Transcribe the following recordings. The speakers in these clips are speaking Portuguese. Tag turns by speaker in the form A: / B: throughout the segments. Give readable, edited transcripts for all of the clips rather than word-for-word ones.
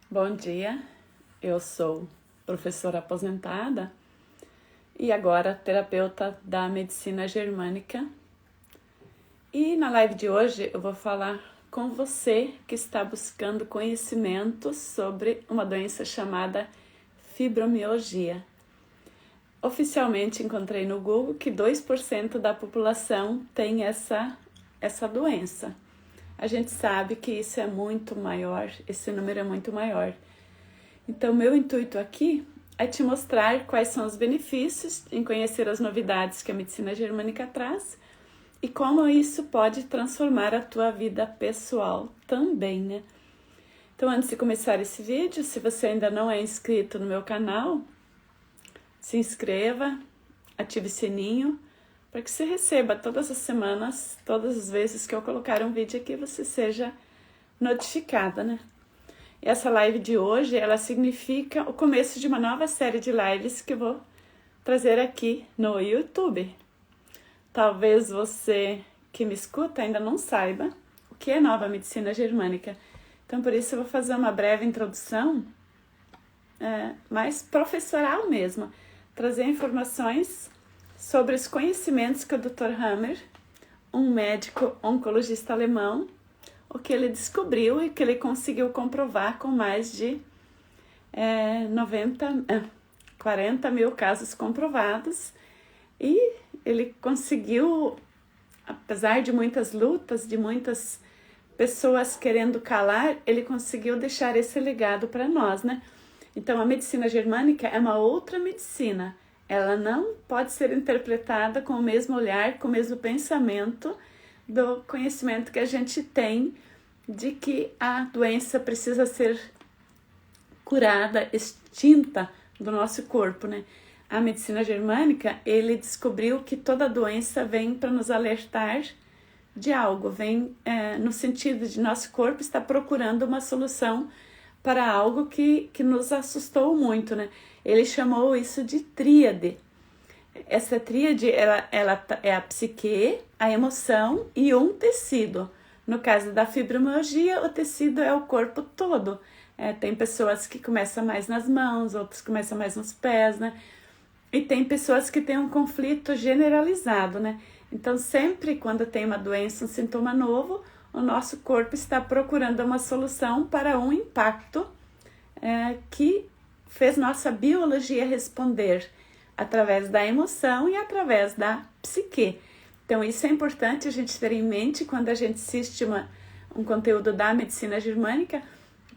A: Bom dia, eu sou professora aposentada e agora terapeuta da medicina germânica. E na live de hoje eu vou falar com você que está buscando conhecimento sobre uma doença chamada fibromialgia. Oficialmente encontrei no Google que 2% da população tem essa doença. A gente sabe que isso é muito maior, esse número é muito maior. Então, meu intuito aqui é te mostrar quais são os benefícios em conhecer as novidades que a medicina germânica traz e como isso pode transformar a tua vida pessoal também, né? Então, antes de começar esse vídeo, se você ainda não é inscrito no meu canal, se inscreva, ative o sininho, para que você receba todas as semanas, todas as vezes que eu colocar um vídeo aqui, você seja notificada, né? E essa live de hoje, ela significa o começo de uma nova série de lives que eu vou trazer aqui no YouTube. Talvez você que me escuta ainda não saiba o que é Nova Medicina Germânica. Então, por isso eu vou fazer uma breve introdução, mais professoral mesmo, trazer informações sobre os conhecimentos que o Dr. Hammer, um médico oncologista alemão, o que ele descobriu e que ele conseguiu comprovar com mais de 40 mil casos comprovados. E ele conseguiu, apesar de muitas lutas, de muitas pessoas querendo calar, ele conseguiu deixar esse legado para nós, né? Então, a medicina germânica é uma outra medicina. Ela não pode ser interpretada com o mesmo olhar, com o mesmo pensamento do conhecimento que a gente tem de que a doença precisa ser curada, extinta do nosso corpo, né? A medicina germânica, ele descobriu que toda doença vem para nos alertar de algo, vem no sentido de nosso corpo estar procurando uma solução para algo que nos assustou muito, né? Ele chamou isso de tríade. Essa tríade, ela é a psique, a emoção e um tecido. No caso da fibromialgia, o tecido é o corpo todo. Tem pessoas que começam mais nas mãos, outras começam mais nos pés, né? E tem pessoas que têm um conflito generalizado, né? Então, sempre quando tem uma doença, um sintoma novo, o nosso corpo está procurando uma solução para um impacto que fez nossa biologia responder através da emoção e através da psique. Então, isso é importante a gente ter em mente quando a gente assiste um conteúdo da medicina germânica,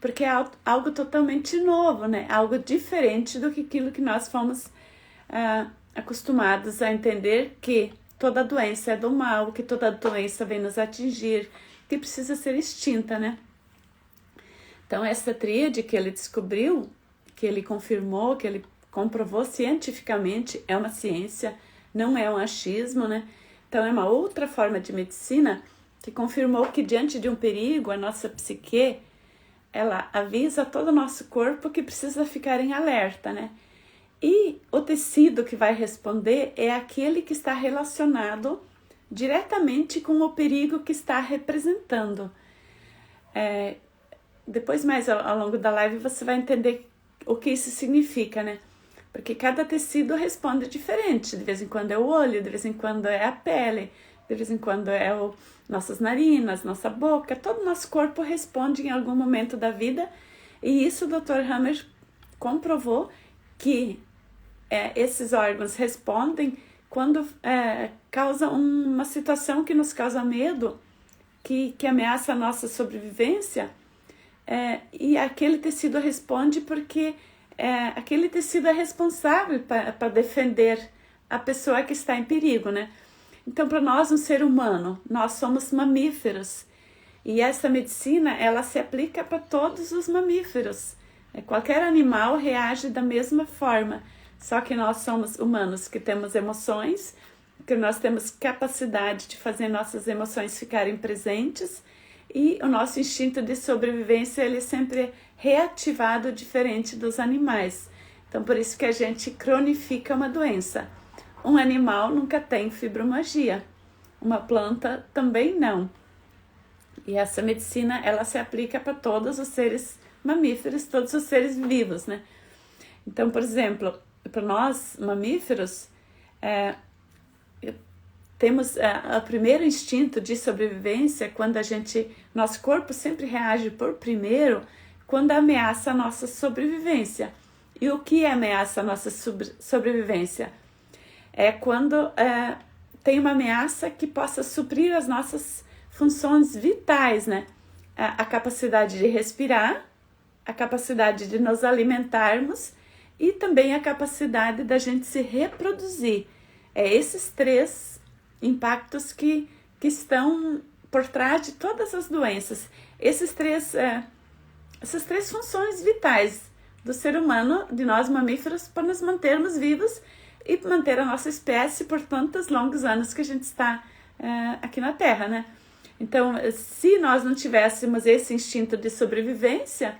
A: porque é algo totalmente novo, né? Algo diferente do que aquilo que nós fomos acostumados a entender, que toda doença é do mal, que toda doença vem nos atingir, que precisa ser extinta, né? Então, essa tríade que ele descobriu, que ele confirmou, que ele comprovou cientificamente, é uma ciência, não é um achismo, né? Então, é uma outra forma de medicina que confirmou que diante de um perigo, a nossa psique, ela avisa todo o nosso corpo que precisa ficar em alerta, né? E o tecido que vai responder é aquele que está relacionado diretamente com o perigo que está representando. Depois, mais ao longo da live, você vai entender o que isso significa, né? Porque cada tecido responde diferente. De vez em quando é o olho, de vez em quando é a pele, de vez em quando é nossas narinas, nossa boca. Todo o nosso corpo responde em algum momento da vida. E isso o Dr. Hammer comprovou que esses órgãos respondem quando causa uma situação que nos causa medo, que ameaça a nossa sobrevivência. E aquele tecido responde porque aquele tecido é responsável para defender a pessoa que está em perigo, né? Então, para nós, um ser humano, nós somos mamíferos. E essa medicina, ela se aplica para todos os mamíferos. Qualquer animal reage da mesma forma. Só que nós somos humanos que temos emoções, que nós temos capacidade de fazer nossas emoções ficarem presentes, e o nosso instinto de sobrevivência, ele sempre é reativado diferente dos animais. Então, por isso que a gente cronifica uma doença. Um animal nunca tem fibromialgia, uma planta também não. E essa medicina, ela se aplica para todos os seres mamíferos, todos os seres vivos, né? Então, por exemplo, para nós mamíferos, temos o primeiro instinto de sobrevivência quando nosso corpo sempre reage por primeiro quando ameaça a nossa sobrevivência. E o que ameaça a nossa sobrevivência? É quando tem uma ameaça que possa suprir as nossas funções vitais, né? A capacidade de respirar, a capacidade de nos alimentarmos e também a capacidade da gente se reproduzir. Esses 3 impactos que estão por trás de todas as doenças. Essas três funções vitais do ser humano, de nós mamíferos, para nos mantermos vivos e manter a nossa espécie por tantos longos anos que a gente está aqui na Terra, né? Então, se nós não tivéssemos esse instinto de sobrevivência,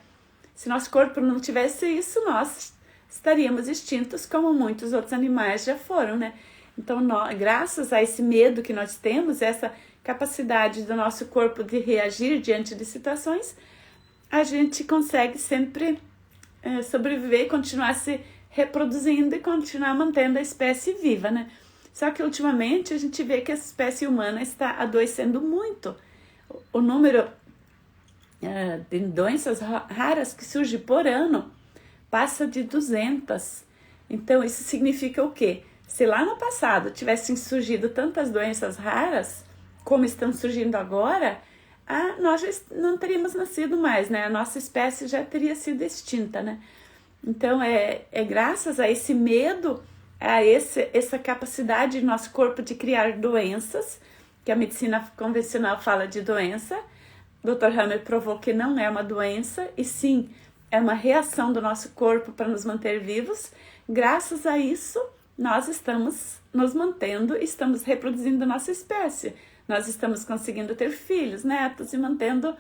A: se nosso corpo não tivesse isso, nós estaríamos extintos como muitos outros animais já foram, né? Então, graças a esse medo que nós temos, essa capacidade do nosso corpo de reagir diante de situações, a gente consegue sempre sobreviver, continuar se reproduzindo e continuar mantendo a espécie viva, né? Só que ultimamente a gente vê que a espécie humana está adoecendo muito. O número de doenças raras que surge por ano passa de 200. Então isso significa o quê? Se lá no passado tivessem surgido tantas doenças raras como estão surgindo agora, nós já não teríamos nascido mais, né? A nossa espécie já teria sido extinta, né? Então é graças a esse medo, a essa capacidade do nosso corpo de criar doenças, que a medicina convencional fala de doença. O Dr. Hammer provou que não é uma doença, e sim, é uma reação do nosso corpo para nos manter vivos. Graças a isso, nós estamos nos mantendo, estamos reproduzindo nossa espécie. Nós estamos conseguindo ter filhos, netos e mantendo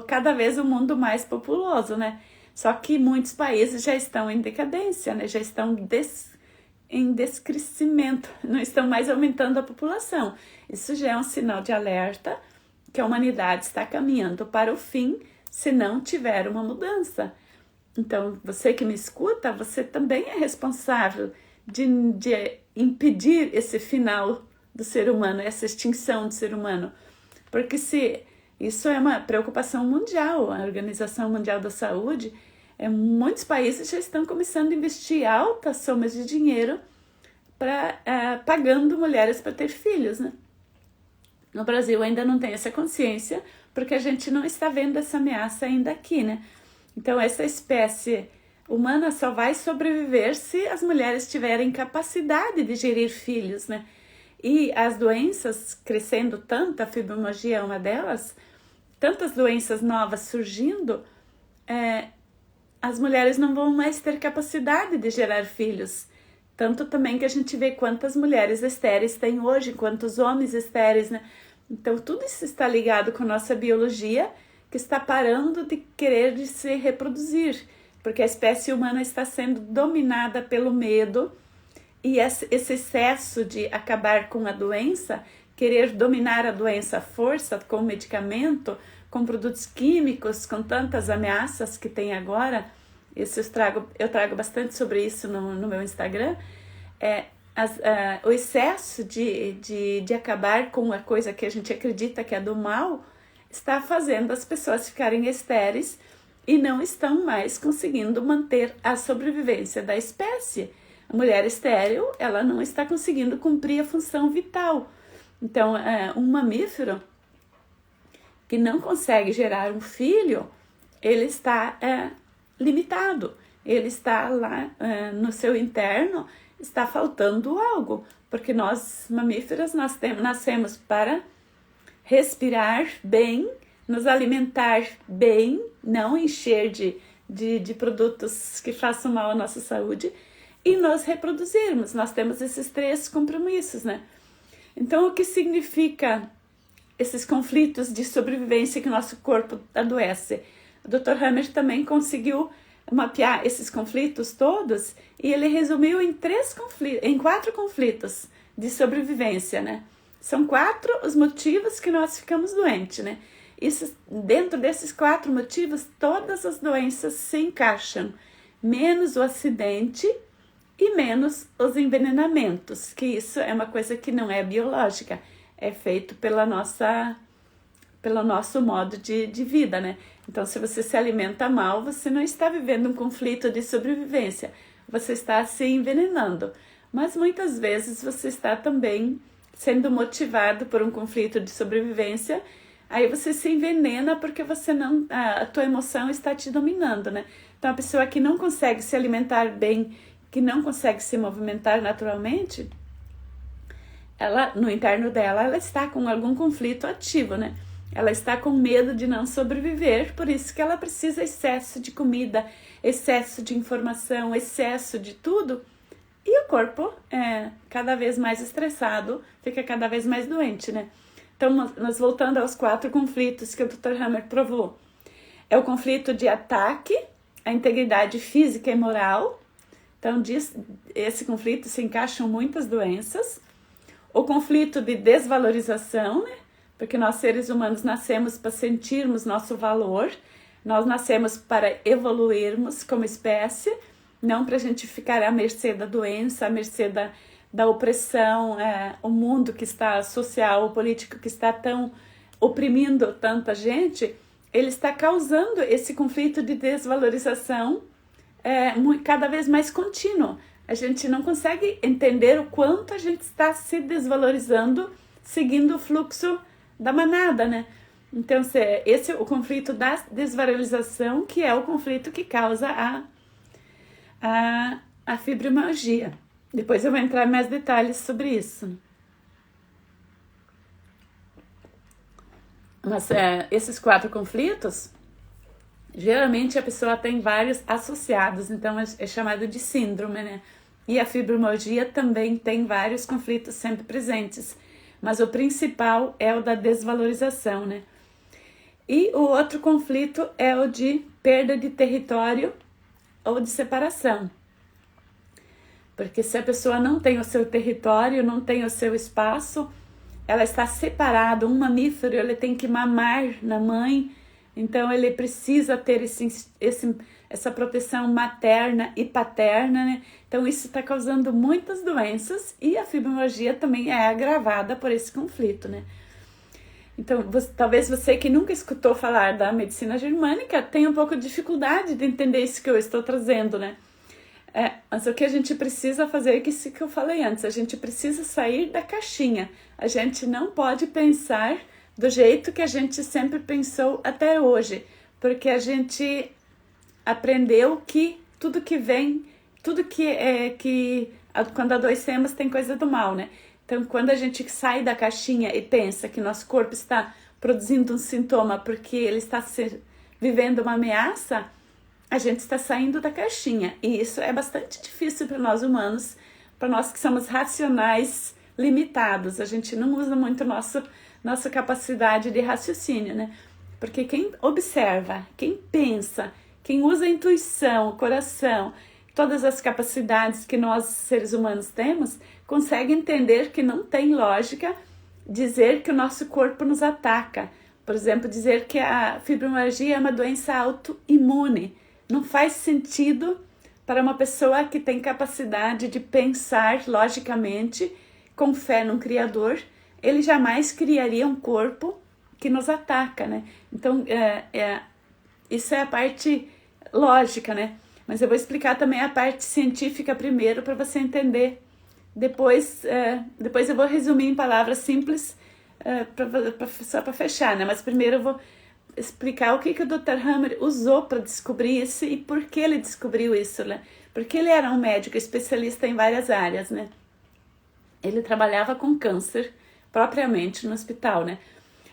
A: cada vez o mundo mais populoso, né? Só que muitos países já estão em decadência, né? Já estão em descrescimento, não estão mais aumentando a população. Isso já é um sinal de alerta que a humanidade está caminhando para o fim se não tiver uma mudança. Então, você que me escuta, você também é responsável de impedir esse final do ser humano, essa extinção do ser humano. Porque se isso é uma preocupação mundial, a Organização Mundial da Saúde, muitos países já estão começando a investir altas somas de dinheiro pagando mulheres para ter filhos, né? No Brasil ainda não tem essa consciência, porque a gente não está vendo essa ameaça ainda aqui, né? Então essa espécie humana só vai sobreviver se as mulheres tiverem capacidade de gerir filhos, né? E as doenças crescendo tanto, a fibromialgia é uma delas, tantas doenças novas surgindo, as mulheres não vão mais ter capacidade de gerar filhos. Tanto também que a gente vê quantas mulheres estéreis tem hoje, quantos homens estéreis, né? Então tudo isso está ligado com a nossa biologia, que está parando de querer de se reproduzir, porque a espécie humana está sendo dominada pelo medo, e esse excesso de acabar com a doença, querer dominar a doença à força, com medicamento, com produtos químicos, com tantas ameaças que tem agora, eu trago bastante sobre isso no meu Instagram, o excesso de acabar com a coisa que a gente acredita que é do mal, está fazendo as pessoas ficarem estéreis e não estão mais conseguindo manter a sobrevivência da espécie. A mulher estéril, ela não está conseguindo cumprir a função vital. Então, um mamífero que não consegue gerar um filho, ele está limitado. Ele está lá no seu interno, está faltando algo. Porque nós, mamíferos, nascemos para respirar bem, nos alimentar bem, não encher de produtos que façam mal à nossa saúde, e nos reproduzirmos. Nós temos esses 3 compromissos, né? Então, o que significa esses conflitos de sobrevivência que nosso corpo adoece? O Dr. Hammer também conseguiu mapear esses conflitos todos, e ele resumiu em 4 conflitos de sobrevivência, né? São 4 os motivos que nós ficamos doentes, né? Isso, dentro desses 4 motivos, todas as doenças se encaixam, menos o acidente e menos os envenenamentos, que isso é uma coisa que não é biológica, é feito pelo nosso modo de vida, né? Então, se você se alimenta mal, você não está vivendo um conflito de sobrevivência, você está se envenenando. Mas muitas vezes você está também sendo motivado por um conflito de sobrevivência, aí você se envenena porque você não, a tua emoção está te dominando, né? Então, a pessoa que não consegue se alimentar bem, que não consegue se movimentar naturalmente, ela, no interno dela, ela está com algum conflito ativo, né? Ela está com medo de não sobreviver, por isso que ela precisa excesso de comida, excesso de informação, excesso de tudo. E o corpo é cada vez mais estressado, fica cada vez mais doente, né? Então, nós voltando aos 4 conflitos que o Dr. Hammer provou. É o conflito de ataque à integridade física e moral. Então, esse conflito se encaixa em muitas doenças. O conflito de desvalorização, né? Porque nós seres humanos nascemos para sentirmos nosso valor, nós nascemos para evoluirmos como espécie, não para a gente ficar à mercê da doença, à mercê da opressão, o mundo que está social, o político que está tão oprimindo tanta gente, ele está causando esse conflito de desvalorização cada vez mais contínuo. A gente não consegue entender o quanto a gente está se desvalorizando seguindo o fluxo da manada, né? Então, esse é o conflito da desvalorização, que é o conflito que causa a fibromialgia. Depois eu vou entrar em mais detalhes sobre isso. Mas esses 4 conflitos, geralmente a pessoa tem vários associados, então é chamado de síndrome, né? E a fibromialgia também tem vários conflitos sempre presentes, mas o principal é o da desvalorização, né? E o outro conflito é o de perda de território ou de separação. Porque se a pessoa não tem o seu território, não tem o seu espaço, ela está separada. Um mamífero, ele tem que mamar na mãe, então ele precisa ter essa proteção materna e paterna, né? Então isso está causando muitas doenças e a fibromialgia também é agravada por esse conflito, né? Então, talvez você que nunca escutou falar da medicina germânica tenha um pouco de dificuldade de entender isso que eu estou trazendo, né? Mas o que a gente precisa fazer é isso que eu falei antes, a gente precisa sair da caixinha. A gente não pode pensar do jeito que a gente sempre pensou até hoje, porque a gente aprendeu que tudo que vem, tudo quando adoecemos tem coisa do mal, né? Então, quando a gente sai da caixinha e pensa que nosso corpo está produzindo um sintoma porque ele está vivendo uma ameaça, a gente está saindo da caixinha. E isso é bastante difícil para nós humanos, para nós que somos racionais limitados. A gente não usa muito nossa capacidade de raciocínio, né? Porque quem observa, quem pensa, quem usa a intuição, o coração, todas as capacidades que nós, seres humanos, temos, consegue entender que não tem lógica dizer que o nosso corpo nos ataca. Por exemplo, dizer que a fibromialgia é uma doença autoimune. Não faz sentido para uma pessoa que tem capacidade de pensar logicamente, com fé no Criador, ele jamais criaria um corpo que nos ataca, né? Então, isso é a parte lógica, né? Mas eu vou explicar também a parte científica primeiro para você entender. Depois eu vou resumir em palavras simples só para fechar, né? Mas primeiro eu vou explicar o que o Dr. Hammer usou para descobrir isso e por que ele descobriu isso, né? Porque ele era um médico especialista em várias áreas, né? Ele trabalhava com câncer propriamente no hospital, né?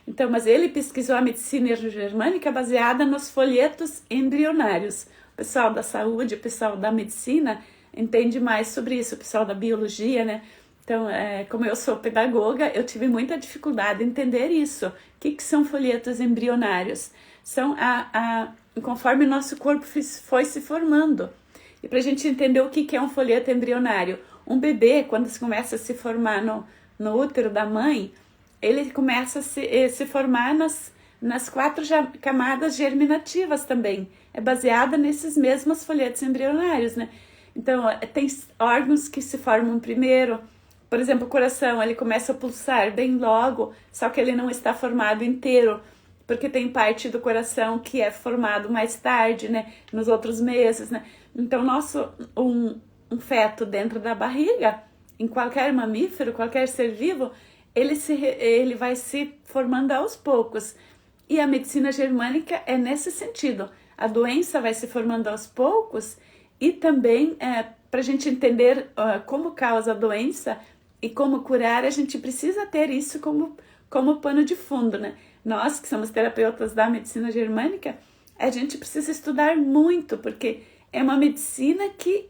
A: Então, mas ele pesquisou a medicina germânica baseada nos folhetos embrionários. O pessoal da saúde, o pessoal da medicina entende mais sobre isso, o pessoal da biologia, né? Então, como eu sou pedagoga, eu tive muita dificuldade em entender isso. O que são folhetos embrionários? São conforme o nosso corpo foi se formando. E para a gente entender o que é um folheto embrionário, um bebê, quando começa a se formar no útero da mãe, ele começa a se formar nas 4 camadas germinativas também. É baseada nesses mesmos folhetos embrionários, né? Então, tem órgãos que se formam primeiro. Por exemplo, o coração, ele começa a pulsar bem logo, só que ele não está formado inteiro, porque tem parte do coração que é formado mais tarde, né? Nos outros meses, né? Então, um feto dentro da barriga, em qualquer mamífero, qualquer ser vivo, ele vai se formando aos poucos. E a medicina germânica é nesse sentido. A doença vai se formando aos poucos e também, para a gente entender como causa a doença e como curar, a gente precisa ter isso como pano de fundo, né? Nós, que somos terapeutas da medicina germânica, a gente precisa estudar muito, porque é uma medicina que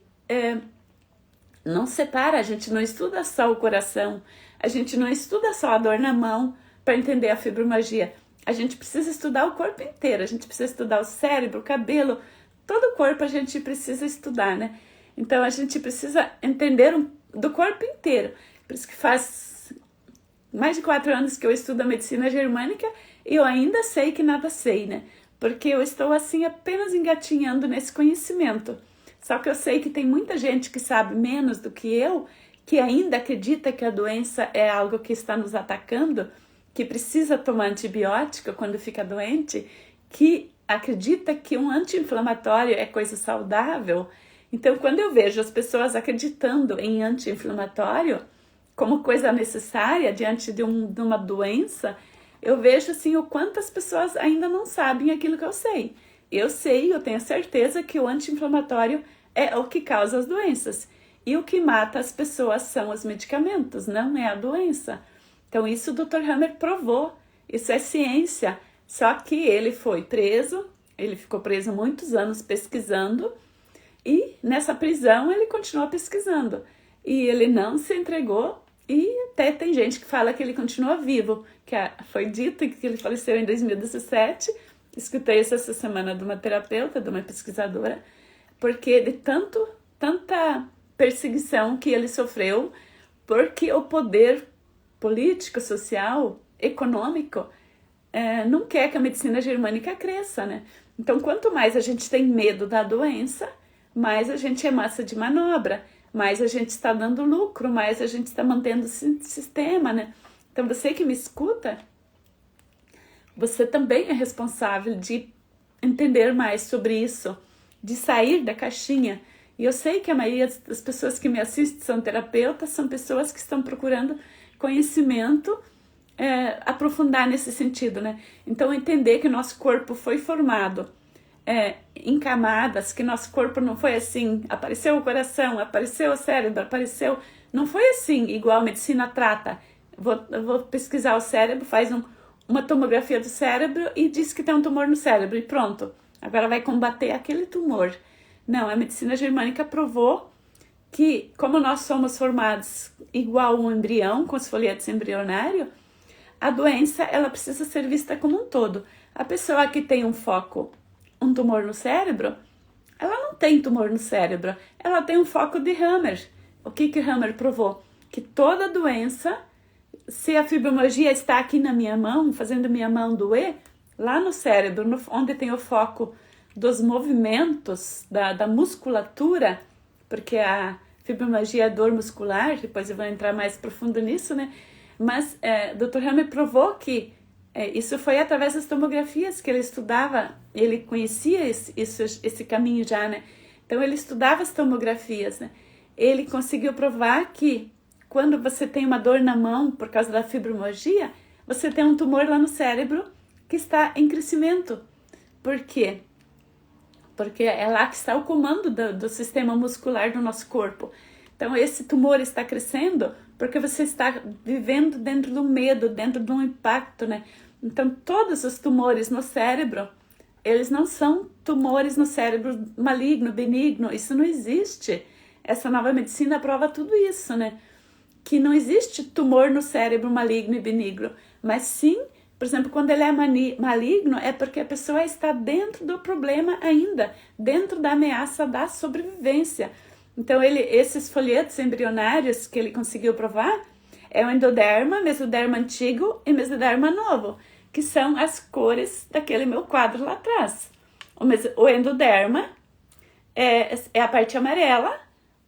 A: não separa, a gente não estuda só o coração, a gente não estuda só a dor na mão para entender a fibromialgia. A gente precisa estudar o corpo inteiro, a gente precisa estudar o cérebro, o cabelo, todo o corpo a gente precisa estudar, né? Então a gente precisa entender do corpo inteiro. Por isso que faz mais de 4 anos que eu estudo a medicina germânica e eu ainda sei que nada sei, né? Porque eu estou assim apenas engatinhando nesse conhecimento. Só que eu sei que tem muita gente que sabe menos do que eu, que ainda acredita que a doença é algo que está nos atacando, que precisa tomar antibiótico quando fica doente, que acredita que um anti-inflamatório é coisa saudável. Então, quando eu vejo as pessoas acreditando em anti-inflamatório como coisa necessária diante de uma doença, eu vejo assim o quanto as pessoas ainda não sabem aquilo que eu sei. Eu tenho certeza que o anti-inflamatório é o que causa as doenças. E o que mata as pessoas são os medicamentos, não é a doença. Então isso o Dr. Hammer provou, isso é ciência. Só que ele foi preso, ele ficou preso muitos anos pesquisando e nessa prisão ele continuou pesquisando. E ele não se entregou e até tem gente que fala que ele continua vivo, que foi dito que ele faleceu em 2017. Escutei isso essa semana de uma terapeuta, de uma pesquisadora, porque de tanta perseguição que ele sofreu, porque o poder político, social, econômico, não quer que a medicina germânica cresça, né? Então, quanto mais a gente tem medo da doença, mais a gente é massa de manobra, mais a gente está dando lucro, mais a gente está mantendo o sistema, né? Então, você que me escuta, você também é responsável de entender mais sobre isso, de sair da caixinha. E eu sei que a maioria das pessoas que me assistem são terapeutas, são pessoas que estão procurando conhecimento, aprofundar nesse sentido, né? Então, entender que o nosso corpo foi formado em camadas, que nosso corpo não foi assim, apareceu o coração, apareceu o cérebro, apareceu... Não foi assim, igual a medicina trata. Vou pesquisar o cérebro, faz uma tomografia do cérebro e diz que tem um tumor no cérebro e pronto. Agora vai combater aquele tumor. Não, a medicina germânica provou que, como nós somos formados igual um embrião, com os folhetos embrionários, a doença ela precisa ser vista como um todo. A pessoa que tem um tumor no cérebro, ela não tem tumor no cérebro, ela tem um foco de Hammer. O que Hammer provou? Que toda doença, se a fibromialgia está aqui na minha mão, fazendo minha mão doer, lá no cérebro, onde tem o foco dos movimentos, da musculatura, porque a fibromialgia é dor muscular, depois eu vou entrar mais profundo nisso, né? Mas Dr. Hammer provou que isso foi através das tomografias que ele estudava, ele conhecia esse caminho já, né? Então ele estudava as tomografias, né? Ele conseguiu provar que quando você tem uma dor na mão por causa da fibromialgia, você tem um tumor lá no cérebro que está em crescimento. Por quê? Porque é lá que está o comando do sistema muscular do nosso corpo. Então, esse tumor está crescendo porque você está vivendo dentro do medo, dentro de um impacto, né? Então, todos os tumores no cérebro, eles não são tumores no cérebro maligno, benigno, isso não existe. Essa nova medicina prova tudo isso, né? Que não existe tumor no cérebro maligno e benigno, mas sim, por exemplo, quando ele é maligno, é porque a pessoa está dentro do problema ainda, dentro da ameaça da sobrevivência. Então, esses folhetos embrionários que ele conseguiu provar é o endoderma, mesoderma antigo e mesoderma novo, que são as cores daquele meu quadro lá atrás. O endoderma é a parte amarela,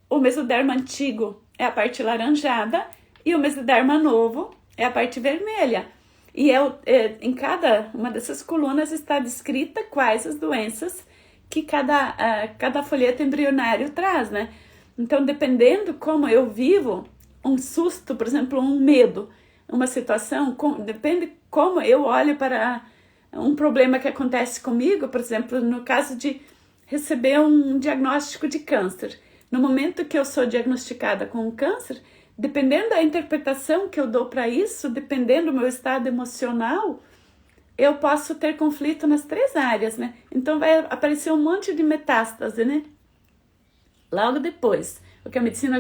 A: o mesoderma antigo é a parte laranjada e o mesoderma novo é a parte vermelha. E em cada uma dessas colunas está descrita quais as doenças que cada folheto embrionário traz, né? Então, dependendo como eu vivo, um susto, por exemplo, um medo, uma situação, depende como eu olho para um problema que acontece comigo, por exemplo, no caso de receber um diagnóstico de câncer. No momento que eu sou diagnosticada com um câncer, dependendo da interpretação que eu dou para isso, dependendo do meu estado emocional, eu posso ter conflito nas 3 áreas, né? Então vai aparecer um monte de metástase, né? Logo depois, o que a medicina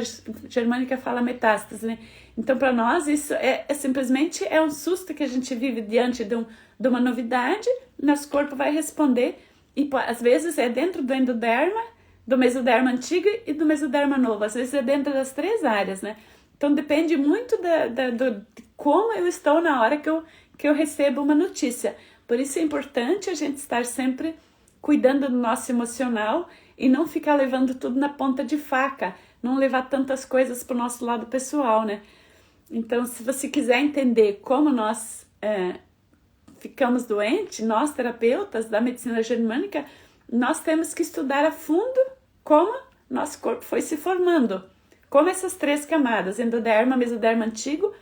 A: germânica fala metástase, né? Então, para nós, isso simplesmente um susto que a gente vive diante de uma novidade, nosso corpo vai responder, e às vezes é dentro do endoderma, do mesoderma antigo e do mesoderma novo, às vezes é dentro das 3 áreas, né? Então, depende muito de como eu estou na hora que eu recebo uma notícia. Por isso é importante a gente estar sempre cuidando do nosso emocional e não ficar levando tudo na ponta de faca, não levar tantas coisas para o nosso lado pessoal, né? Então, se você quiser entender como nós ficamos doentes, nós terapeutas da medicina germânica, nós temos que estudar a fundo como nosso corpo foi se formando, como essas 3 camadas, endoderma, mesoderma antigo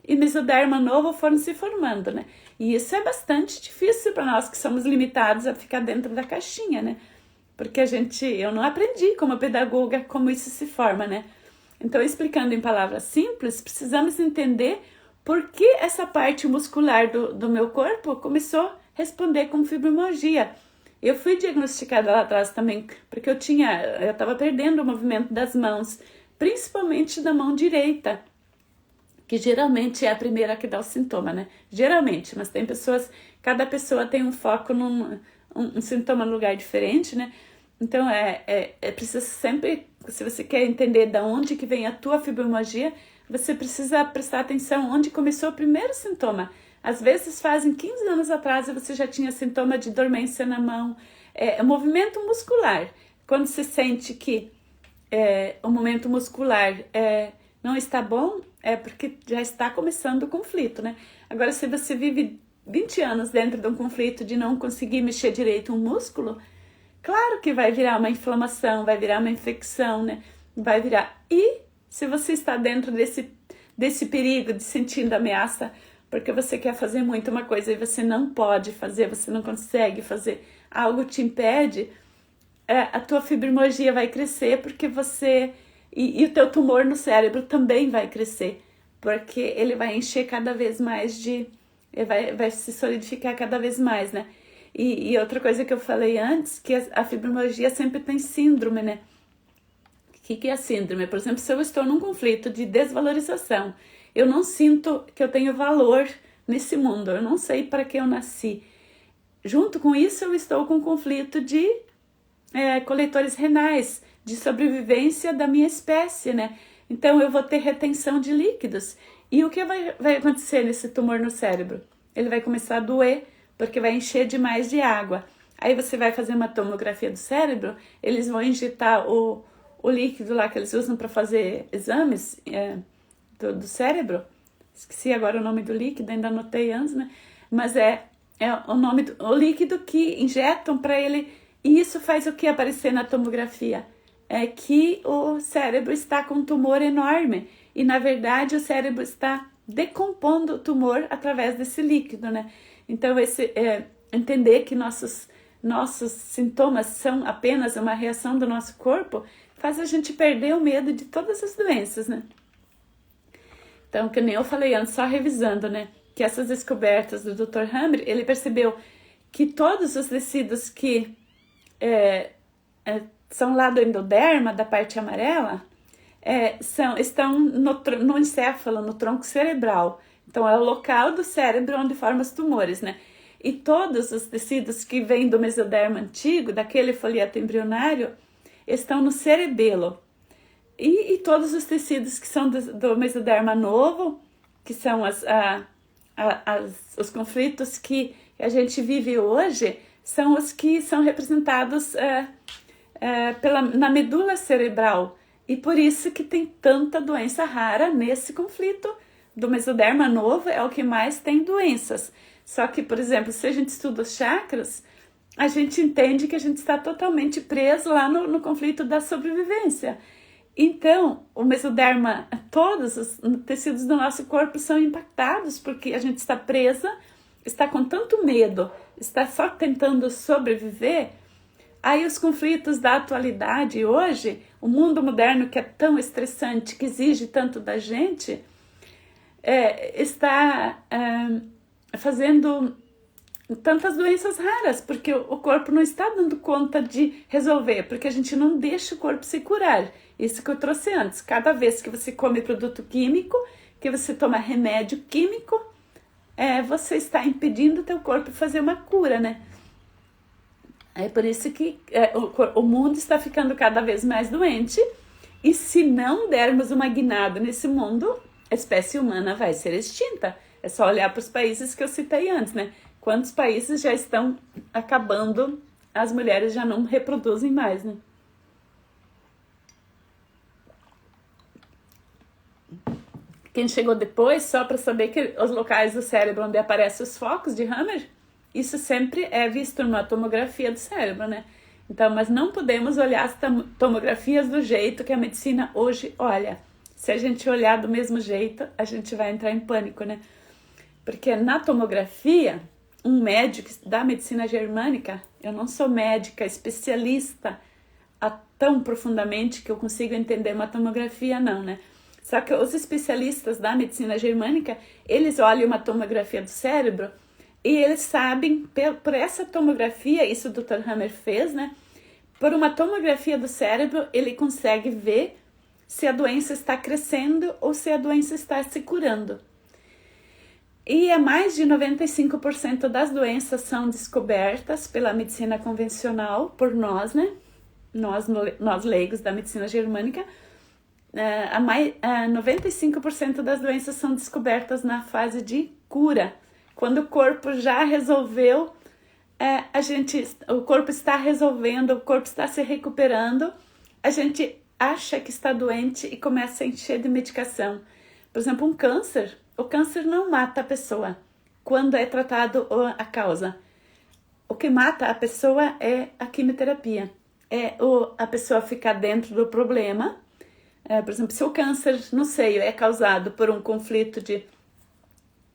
A: e mesoderma novo foram se formando, né? E isso é bastante difícil para nós que somos limitados a ficar dentro da caixinha, né? Porque eu não aprendi como pedagoga como isso se forma, né? Então, explicando em palavras simples, precisamos entender por que essa parte muscular do meu corpo começou a responder com fibromialgia. Eu fui diagnosticada lá atrás também, porque eu estava perdendo o movimento das mãos, principalmente da mão direita, que geralmente é a primeira que dá o sintoma, né? Geralmente, mas tem cada pessoa tem um foco um sintoma num lugar diferente, né? Então, precisa sempre, se você quer entender de onde que vem a tua fibromialgia, você precisa prestar atenção onde começou o primeiro sintoma. Às vezes, fazem 15 anos atrás, você já tinha sintoma de dormência na mão, movimento muscular. Quando você sente que o movimento muscular não está bom, é porque já está começando o conflito, né? Agora, se você vive 20 anos dentro de um conflito de não conseguir mexer direito um músculo, claro que vai virar uma inflamação, vai virar uma infecção, né? Vai virar. E se você está dentro desse perigo de sentindo ameaça, porque você quer fazer muito uma coisa e você não pode fazer, você não consegue fazer, algo te impede, a tua fibromialgia vai crescer porque e o teu tumor no cérebro também vai crescer, porque ele vai encher cada vez mais vai se solidificar cada vez mais, né? E outra coisa que eu falei antes, que a fibromialgia sempre tem síndrome, né? O que é a síndrome? Por exemplo, se eu estou num conflito de desvalorização, eu não sinto que eu tenho valor nesse mundo, eu não sei para que eu nasci. Junto com isso, eu estou com um conflito de coletores renais, de sobrevivência da minha espécie, né? Então, eu vou ter retenção de líquidos. E o que vai acontecer nesse tumor no cérebro? Ele vai começar a doer, porque vai encher demais de água. Aí você vai fazer uma tomografia do cérebro, eles vão injetar o líquido lá que eles usam para fazer exames do cérebro. Esqueci agora o nome do líquido, ainda anotei antes, né? Mas o líquido que injetam para ele. E isso faz o que aparecer na tomografia? É que o cérebro está com um tumor enorme. E, na verdade, o cérebro está decompondo o tumor através desse líquido, né? Então, entender que nossos sintomas são apenas uma reação do nosso corpo faz a gente perder o medo de todas as doenças, né? Então, que nem eu falei antes, só revisando, né? Que essas descobertas do Dr. Hammer, ele percebeu que todos os tecidos que são lá do endoderma, da parte amarela, estão no encéfalo, no tronco cerebral. Então, é o local do cérebro onde formam os tumores, né? E todos os tecidos que vêm do mesoderma antigo, daquele folheto embrionário, estão no cerebelo. E todos os tecidos que são do mesoderma novo, que são os conflitos que a gente vive hoje são os que são representados na medula cerebral. E por isso que tem tanta doença rara nesse conflito do mesoderma novo, é o que mais tem doenças. Só que, por exemplo, se a gente estuda os chakras, a gente entende que a gente está totalmente preso lá no conflito da sobrevivência. Então, o mesoderma, todos os tecidos do nosso corpo são impactados, porque a gente está presa, está com tanto medo, está só tentando sobreviver. Aí os conflitos da atualidade hoje, o mundo moderno que é tão estressante, que exige tanto da gente, está fazendo tantas doenças raras, porque o corpo não está dando conta de resolver, porque a gente não deixa o corpo se curar. Isso que eu trouxe antes. Cada vez que você come produto químico, que você toma remédio químico, você está impedindo o teu corpo fazer uma cura, né? É por isso que o mundo está ficando cada vez mais doente, e se não dermos uma guinada nesse mundo, a espécie humana vai ser extinta. É só olhar para os países que eu citei antes, né? Quantos países já estão acabando, as mulheres já não reproduzem mais, né? Quem chegou depois, só para saber que os locais do cérebro onde aparecem os focos de Hammer, isso sempre é visto numa tomografia do cérebro, né? Então, mas não podemos olhar as tomografias do jeito que a medicina hoje olha. Se a gente olhar do mesmo jeito, a gente vai entrar em pânico, né? Porque na tomografia, um médico da medicina germânica, eu não sou médica especialista tão profundamente que eu consigo entender uma tomografia, não, né? Só que os especialistas da medicina germânica, eles olham uma tomografia do cérebro e eles sabem, por essa tomografia, isso o Dr. Hammer fez, né? Por uma tomografia do cérebro, ele consegue ver se a doença está crescendo ou se a doença está se curando. E mais de 95% das doenças são descobertas pela medicina convencional, por nós, né? Nós leigos da medicina germânica. 95% das doenças são descobertas na fase de cura. Quando o corpo já resolveu, o corpo está resolvendo, o corpo está se recuperando, a gente acha que está doente e começa a encher de medicação. Por exemplo, o câncer não mata a pessoa quando é tratado a causa. O que mata a pessoa é a quimioterapia. A pessoa ficar dentro do problema. Por exemplo, se o câncer no seio é causado por um conflito de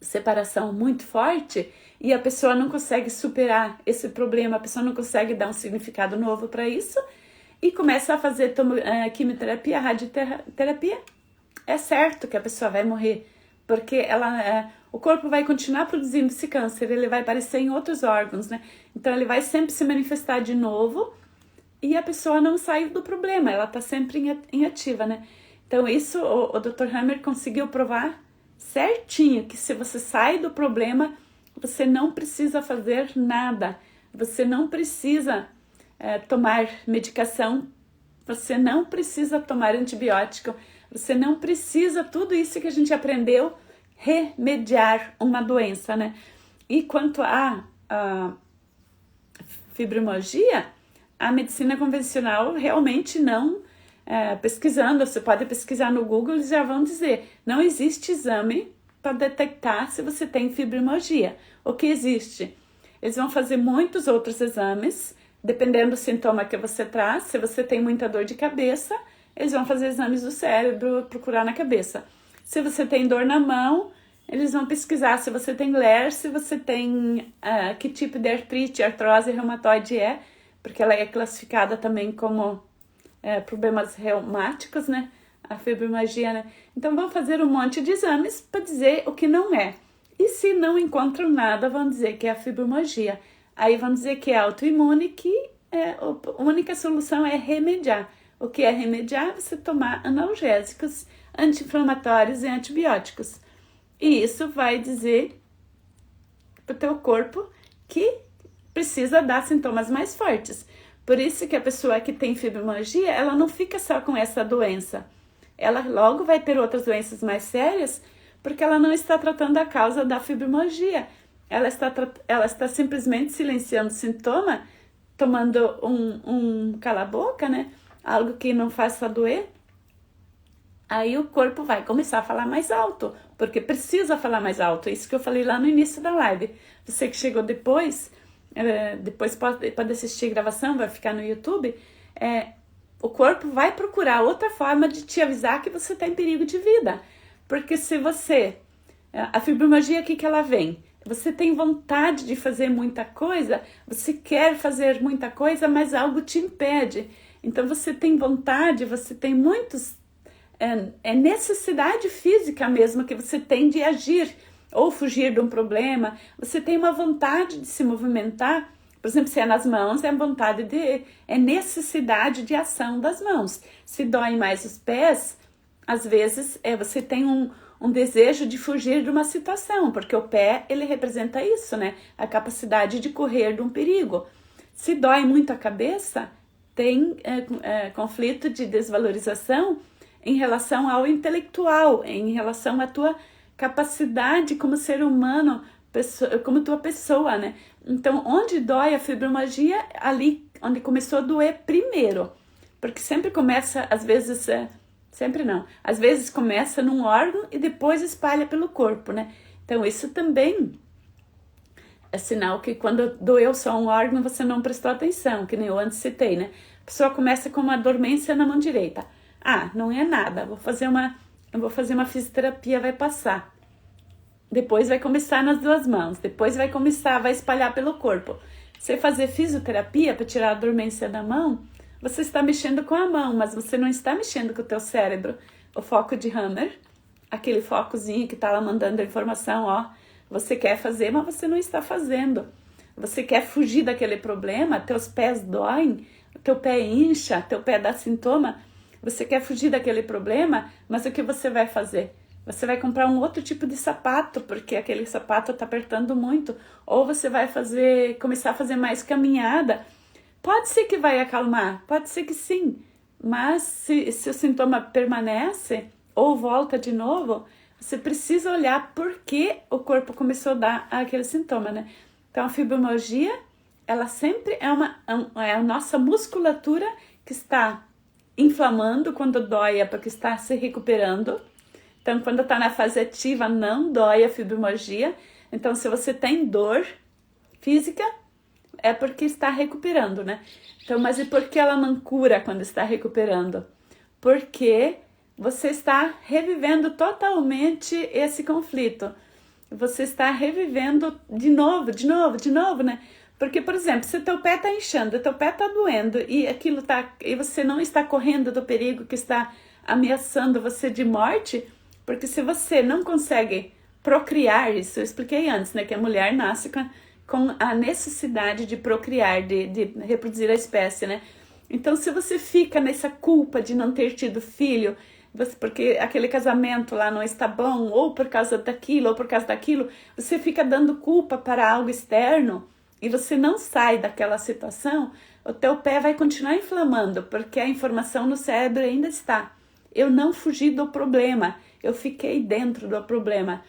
A: separação muito forte e a pessoa não consegue superar esse problema, a pessoa não consegue dar um significado novo para isso e começa a fazer quimioterapia, radioterapia, é certo que a pessoa vai morrer, porque o corpo vai continuar produzindo esse câncer, ele vai aparecer em outros órgãos, né? Então ele vai sempre se manifestar de novo e a pessoa não saiu do problema, ela está sempre inativa, né? Então isso o Dr. Hammer conseguiu provar certinho, que se você sai do problema, você não precisa fazer nada, você não precisa tomar medicação, você não precisa tomar antibiótico, você não precisa tudo isso que a gente aprendeu remediar uma doença, né? E quanto à fibromialgia, a medicina convencional realmente não, pesquisando, você pode pesquisar no Google, eles já vão dizer, não existe exame para detectar se você tem fibromialgia. O que existe? Eles vão fazer muitos outros exames, dependendo do sintoma que você traz. Se você tem muita dor de cabeça, eles vão fazer exames do cérebro, procurar na cabeça. Se você tem dor na mão, eles vão pesquisar se você tem LER, se você tem que tipo de artrite, artrose reumatoide porque ela é classificada também como problemas reumáticos, né? A fibromialgia, né? Então vão fazer um monte de exames para dizer o que não é. E se não encontram nada, vão dizer que é a fibromialgia. Aí vão dizer que é autoimune, que a única solução é remediar. O que é remediar? Você tomar analgésicos, anti-inflamatórios e antibióticos. E isso vai dizer para o teu corpo que precisa dar sintomas mais fortes. Por isso que a pessoa que tem fibromialgia, ela não fica só com essa doença. Ela logo vai ter outras doenças mais sérias, porque ela não está tratando a causa da fibromialgia. Ela está simplesmente silenciando o sintoma, tomando um cala-boca, né? Algo que não faça doer. Aí o corpo vai começar a falar mais alto, porque precisa falar mais alto. Isso que eu falei lá no início da live. Você que chegou depois pode assistir a gravação, vai ficar no YouTube. O corpo vai procurar outra forma de te avisar que você está em perigo de vida. Porque se você... A fibromialgia, o que ela vem? Você tem vontade de fazer muita coisa, você quer fazer muita coisa, mas algo te impede. Então você tem vontade, você tem muitos... É necessidade física mesmo que você tem de agir ou fugir de um problema. Você tem uma vontade de se movimentar. Por exemplo, se é nas mãos, é necessidade de ação das mãos. Se dói mais os pés, às vezes você tem um desejo de fugir de uma situação, porque o pé, ele representa isso, né? A capacidade de correr de um perigo. Se dói muito a cabeça, tem conflito de desvalorização em relação ao intelectual, em relação à tua capacidade como ser humano, como tua pessoa, né? Então, onde dói a fibromialgia, ali onde começou a doer primeiro, porque sempre começa, às vezes, sempre não, às vezes começa num órgão e depois espalha pelo corpo, né? Então, isso também é sinal que quando doeu só um órgão, você não prestou atenção, que nem eu antes citei, né? A pessoa começa com uma dormência na mão direita. Ah, não é nada, eu vou fazer uma fisioterapia, vai passar. Depois vai começar nas duas mãos, depois vai espalhar pelo corpo. Você fazer fisioterapia para tirar a dormência da mão, você está mexendo com a mão, mas você não está mexendo com o teu cérebro. O foco de Hammer, aquele focozinho que está lá mandando a informação, ó, você quer fazer, mas você não está fazendo. Você quer fugir daquele problema, teus pés doem, teu pé incha, teu pé dá sintoma. Você quer fugir daquele problema, mas o que você vai fazer? Você vai comprar um outro tipo de sapato, porque aquele sapato está apertando muito. Ou você vai começar a fazer mais caminhada. Pode ser que vai acalmar, pode ser que sim. Mas se o sintoma permanece ou volta de novo, você precisa olhar por que o corpo começou a dar aquele sintoma, né? Então a fibromialgia, ela sempre é a nossa musculatura que está inflamando. Quando dói é porque está se recuperando. Então, quando está na fase ativa, não dói a fibromialgia. Então, se você tem dor física, é porque está recuperando, né? Então, mas e por que ela não cura quando está recuperando? Porque você está revivendo totalmente esse conflito. Você está revivendo de novo, né? Porque, por exemplo, se teu pé está inchando, teu pé está doendo e você não está correndo do perigo que está ameaçando você de morte, porque se você não consegue procriar, isso eu expliquei antes, né? Que a mulher nasce com a necessidade de procriar, de reproduzir a espécie, né? Então, se você fica nessa culpa de não ter tido filho, porque aquele casamento lá não está bom, ou por causa daquilo, ou por causa daquilo, você fica dando culpa para algo externo, e você não sai daquela situação, o teu pé vai continuar inflamando, porque a informação no cérebro ainda está. Eu não fugi do problema, eu fiquei dentro do problema.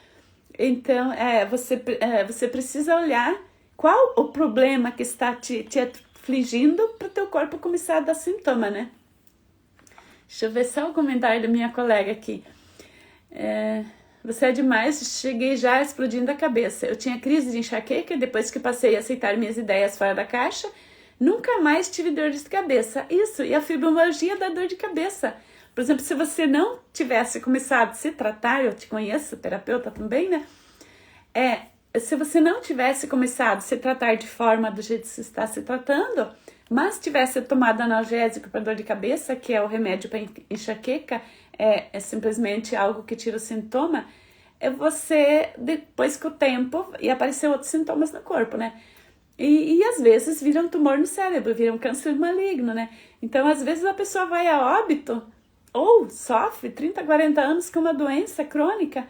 A: Então, você precisa olhar qual o problema que está te afligindo para o teu corpo começar a dar sintoma, né? Deixa eu ver só o comentário da minha colega aqui. Você é demais, cheguei já explodindo a cabeça. Eu tinha crise de enxaqueca depois que passei a aceitar minhas ideias fora da caixa. Nunca mais tive dor de cabeça. Isso, e a fibromialgia dá dor de cabeça. Por exemplo, se você não tivesse começado a se tratar, eu te conheço, terapeuta também, né? Se você não tivesse começado a se tratar de forma do jeito que você está se tratando, mas tivesse tomado analgésico para dor de cabeça, que é o remédio para enxaqueca, é simplesmente algo que tira o sintoma, você, depois com o tempo, ia aparecer outros sintomas no corpo, né? E às vezes vira um tumor no cérebro, vira um câncer maligno, né? Então, às vezes a pessoa vai a óbito ou sofre 30, 40 anos com uma doença crônica,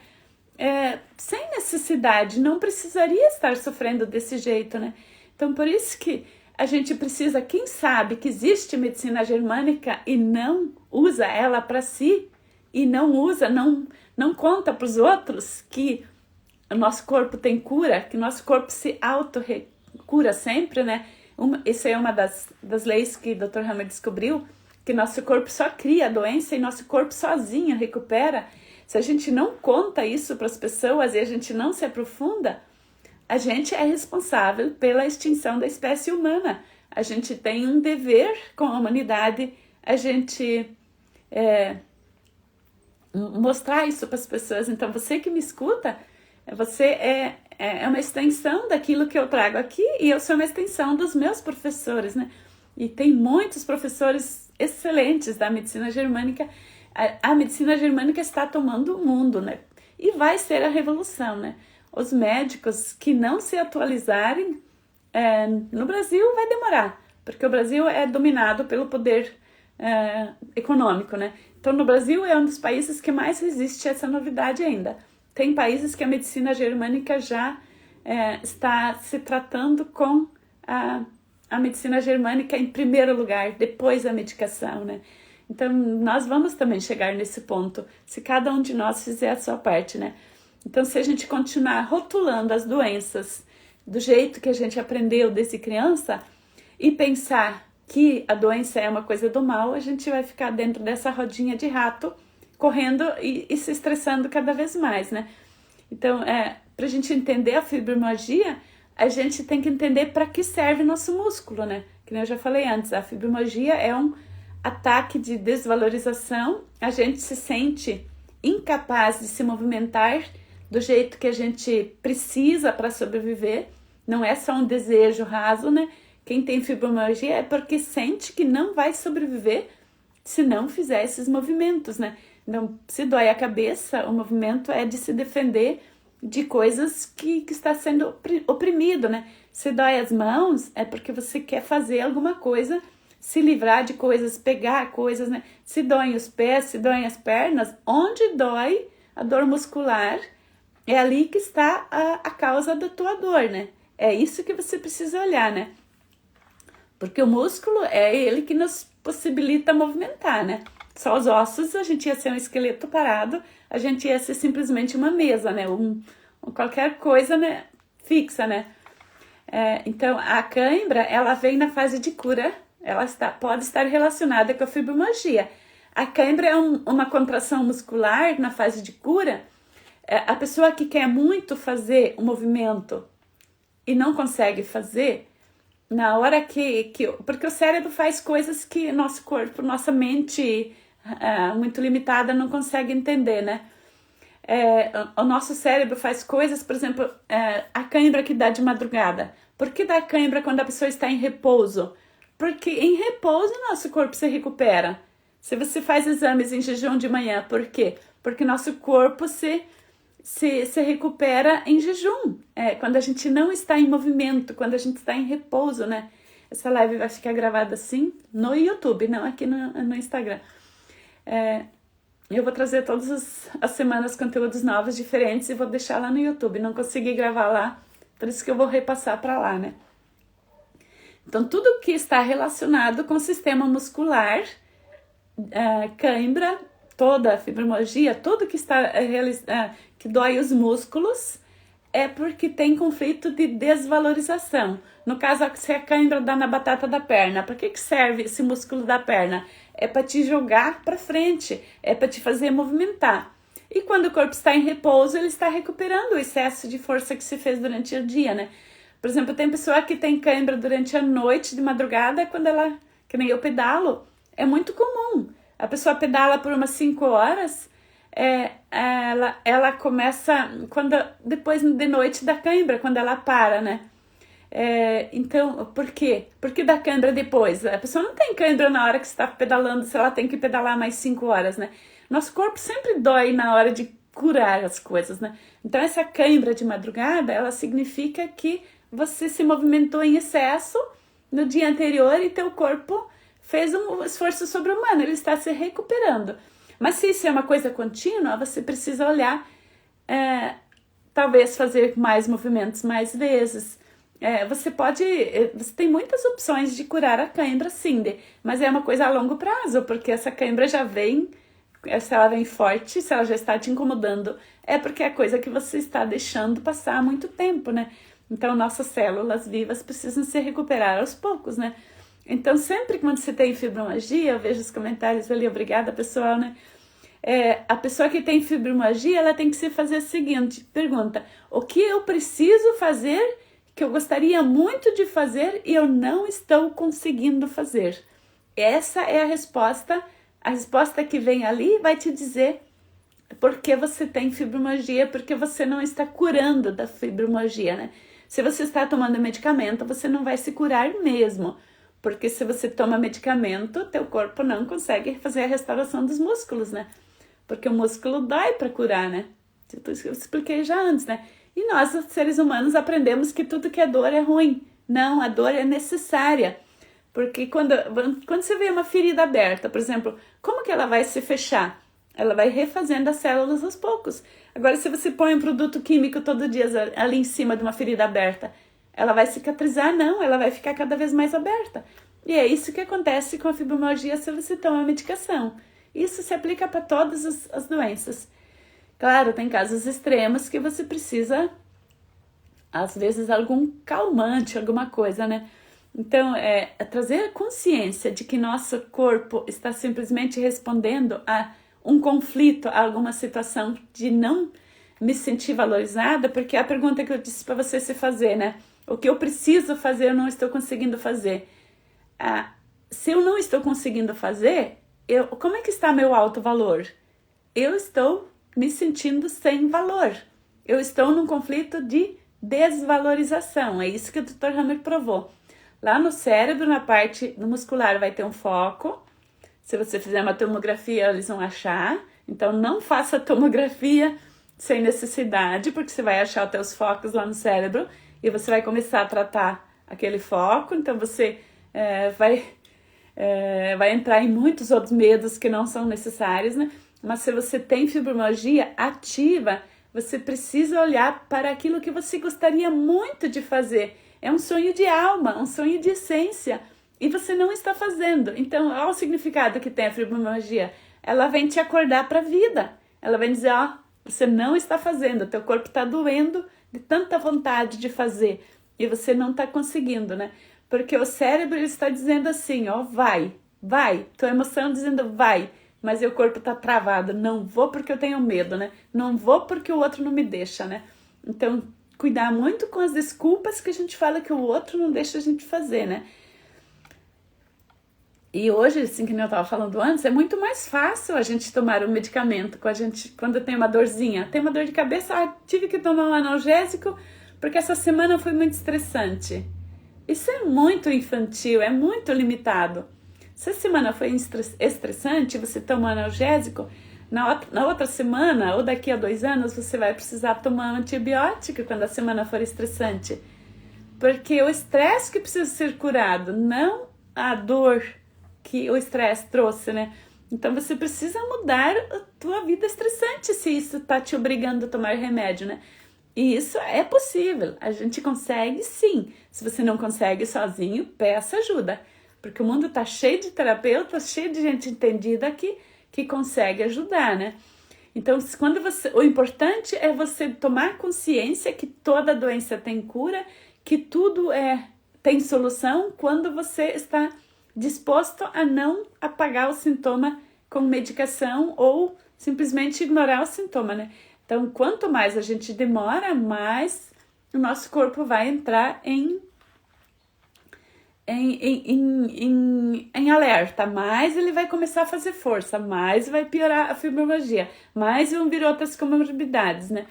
A: sem necessidade, não precisaria estar sofrendo desse jeito, né? Então, por isso que a gente precisa, quem sabe que existe medicina germânica e não usa ela para si, e não usa, não conta para os outros que o nosso corpo tem cura, que o nosso corpo se auto-cura sempre, né? Isso é uma das leis que o Dr. Hammer descobriu, que nosso corpo só cria a doença e nosso corpo sozinho recupera. Se a gente não conta isso para as pessoas e a gente não se aprofunda, a gente é responsável pela extinção da espécie humana. A gente tem um dever com a humanidade, a gente mostrar isso para as pessoas. Então, você que me escuta, você é uma extensão daquilo que eu trago aqui e eu sou uma extensão dos meus professores, né? E tem muitos professores excelentes da medicina germânica. A medicina germânica está tomando o mundo, né? E vai ser a revolução, né? Os médicos que não se atualizarem no Brasil vai demorar, porque o Brasil é dominado pelo poder econômico, né? Então, no Brasil é um dos países que mais resiste a essa novidade ainda. Tem países que a medicina germânica já está se tratando com a medicina germânica em primeiro lugar, depois da medicação, né? Então, nós vamos também chegar nesse ponto, se cada um de nós fizer a sua parte, né? Então, se a gente continuar rotulando as doenças do jeito que a gente aprendeu desde criança e pensar que a doença é uma coisa do mal, a gente vai ficar dentro dessa rodinha de rato, correndo e se estressando cada vez mais, né? Então, para a gente entender a fibromialgia, a gente tem que entender para que serve nosso músculo, né? Que nem eu já falei antes, a fibromialgia é um ataque de desvalorização, a gente se sente incapaz de se movimentar do jeito que a gente precisa para sobreviver, não é só um desejo raso, né? Quem tem fibromialgia é porque sente que não vai sobreviver se não fizer esses movimentos, né? Então, se dói a cabeça, o movimento é de se defender de coisas que está sendo oprimido, né? Se dói as mãos, é porque você quer fazer alguma coisa, se livrar de coisas, pegar coisas, né? Se doem os pés, se doem as pernas, onde dói a dor muscular, é ali que está a causa da tua dor, né? É isso que você precisa olhar, né? Porque o músculo é ele que nos possibilita movimentar, né? Só os ossos, a gente ia ser um esqueleto parado, a gente ia ser simplesmente uma mesa, né? Qualquer coisa, né? Fixa, né? Então, a cãibra, ela vem na fase de cura, ela pode estar relacionada com a fibromialgia. A cãibra é uma contração muscular na fase de cura. A pessoa que quer muito fazer o movimento e não consegue fazer, na hora porque o cérebro faz coisas que nosso corpo, nossa mente muito limitada não consegue entender, né? O nosso cérebro faz coisas, por exemplo, a cãibra que dá de madrugada. Por que dá cãibra quando a pessoa está em repouso? Porque em repouso nosso corpo se recupera. Se você faz exames em jejum de manhã, por quê? Porque nosso corpo se recupera em jejum, quando a gente não está em movimento, quando a gente está em repouso, né? Essa live vai ficar gravada assim no YouTube, não aqui no Instagram. Eu vou trazer todas as semanas conteúdos novos, diferentes, e vou deixar lá no YouTube. Não consegui gravar lá, por isso que eu vou repassar para lá, né? Então, tudo que está relacionado com o sistema muscular, cãibra, toda a fibromialgia, tudo que está que dói os músculos, é porque tem conflito de desvalorização. No caso, se a cãibra dá na batata da perna, para que serve esse músculo da perna? É para te jogar para frente, é para te fazer movimentar. E quando o corpo está em repouso, ele está recuperando o excesso de força que se fez durante o dia, né? Por exemplo, tem pessoa que tem cãibra durante a noite, de madrugada, quando que nem eu pedalo, é muito comum. A pessoa pedala por umas 5 horas, ela começa depois de noite da cãibra, quando ela para, né? Então, por quê? Porque dá cãibra depois. A pessoa não tem cãibra na hora que está pedalando, se ela tem que pedalar mais 5 horas, né? Nosso corpo sempre dói na hora de curar as coisas, né? Então, essa cãibra de madrugada, ela significa que você se movimentou em excesso no dia anterior e teu corpo fez um esforço sobre-humano, ele está se recuperando. Mas se isso é uma coisa contínua, você precisa olhar, talvez fazer mais movimentos mais vezes. Você tem muitas opções de curar a cãibra, sim, mas é uma coisa a longo prazo, porque essa cãibra já vem se ela vem forte, se ela já está te incomodando, é porque é coisa que você está deixando passar há muito tempo, né? Então, nossas células vivas precisam se recuperar aos poucos, né? Então, sempre que você tem fibromialgia, eu vejo os comentários ali, obrigada, pessoal, né? A pessoa que tem fibromialgia, ela tem que se fazer a seguinte pergunta: o que eu preciso fazer, que eu gostaria muito de fazer e eu não estou conseguindo fazer? Essa é a resposta que vem ali vai te dizer por que você tem fibromialgia, porque você não está curando da fibromialgia, né? Se você está tomando medicamento, você não vai se curar mesmo, porque se você toma medicamento, teu corpo não consegue fazer a restauração dos músculos, né? Porque o músculo dói para curar, né? Eu expliquei já antes, né? E nós, seres humanos, aprendemos que tudo que é dor é ruim. Não, a dor é necessária. Porque quando você vê uma ferida aberta, por exemplo, como que ela vai se fechar? Ela vai refazendo as células aos poucos. Agora, se você põe um produto químico todo dia ali em cima de uma ferida aberta, ela vai cicatrizar? Não, ela vai ficar cada vez mais aberta. E é isso que acontece com a fibromialgia se você toma medicação. Isso se aplica para todas as doenças. Claro, tem casos extremos que você precisa, às vezes, algum calmante, alguma coisa, né? Então, trazer consciência de que nosso corpo está simplesmente respondendo a um conflito, a alguma situação de não me sentir valorizada, porque é a pergunta que eu disse para você se fazer, né? O que eu preciso fazer, eu não estou conseguindo fazer. Se eu não estou conseguindo fazer, como é que está meu alto valor? Eu estou me sentindo sem valor. Eu estou num conflito de desvalorização. É isso que o Dr. Hammer provou. Lá no cérebro, na parte muscular, vai ter um foco. Se você fizer uma tomografia, eles vão achar. Então, não faça tomografia sem necessidade, porque você vai achar os teus focos lá no cérebro e você vai começar a tratar aquele foco. Então, você vai entrar em muitos outros medos que não são necessários, né? Mas se você tem fibromialgia ativa, você precisa olhar para aquilo que você gostaria muito de fazer. É um sonho de alma, um sonho de essência, e você não está fazendo. Então, olha o significado que tem a fibromialgia. Ela vem te acordar para a vida. Ela vem dizer, você não está fazendo, teu corpo está doendo de tanta vontade de fazer, e você não está conseguindo, né? Porque o cérebro ele está dizendo assim, vai. Tua emoção dizendo vai, mas o corpo está travado. Não vou porque eu tenho medo, né? Não vou porque o outro não me deixa, né? Então, cuidar muito com as desculpas que a gente fala que o outro não deixa a gente fazer, né? E hoje, assim, que eu estava falando antes, é muito mais fácil a gente tomar um medicamento quando tem uma dorzinha. Tem uma dor de cabeça, tive que tomar um analgésico porque essa semana foi muito estressante. Isso é muito infantil, é muito limitado. Se a semana foi estressante, você toma um analgésico, na outra semana ou daqui a 2 anos você vai precisar tomar um antibiótico quando a semana for estressante. Porque o estresse que precisa ser curado, não a dor que o estresse trouxe, né? Então você precisa mudar a tua vida estressante se isso está te obrigando a tomar remédio, né? E isso é possível, a gente consegue sim. Se você não consegue sozinho, peça ajuda. Porque o mundo está cheio de terapeutas, cheio de gente entendida que consegue ajudar, né? Então, o importante é você tomar consciência que toda doença tem cura, que tudo tem solução quando você está disposto a não apagar o sintoma com medicação ou simplesmente ignorar o sintoma, né? Então, quanto mais a gente demora, mais o nosso corpo vai entrar em alerta, mais ele vai começar a fazer força, mais vai piorar a fibromialgia, mais vão vir outras comorbidades, né?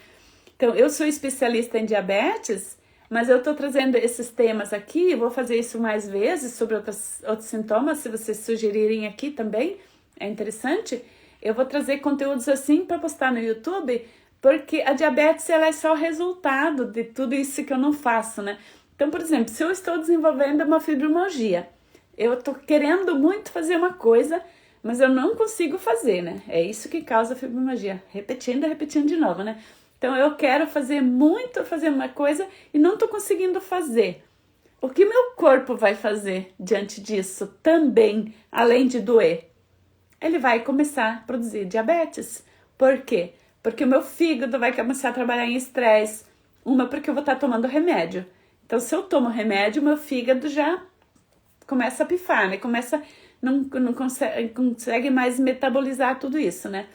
A: Então, eu sou especialista em diabetes, mas eu estou trazendo esses temas aqui, vou fazer isso mais vezes sobre outros sintomas, se vocês sugerirem aqui também, é interessante. Eu vou trazer conteúdos assim para postar no YouTube, porque a diabetes ela é só resultado de tudo isso que eu não faço, né? Então, por exemplo, se eu estou desenvolvendo uma fibromialgia, eu estou querendo muito fazer uma coisa, mas eu não consigo fazer, né? É isso que causa a fibromialgia. Repetindo de novo, né? Então, eu quero fazer uma coisa e não estou conseguindo fazer. O que meu corpo vai fazer diante disso também, além de doer? ele vai começar a produzir diabetes. Por quê? Porque o meu fígado vai começar a trabalhar em estresse. Uma, porque eu vou estar tomando remédio. Então, se eu tomo remédio, meu fígado já começa a pifar, né? Não consegue mais metabolizar tudo isso, né?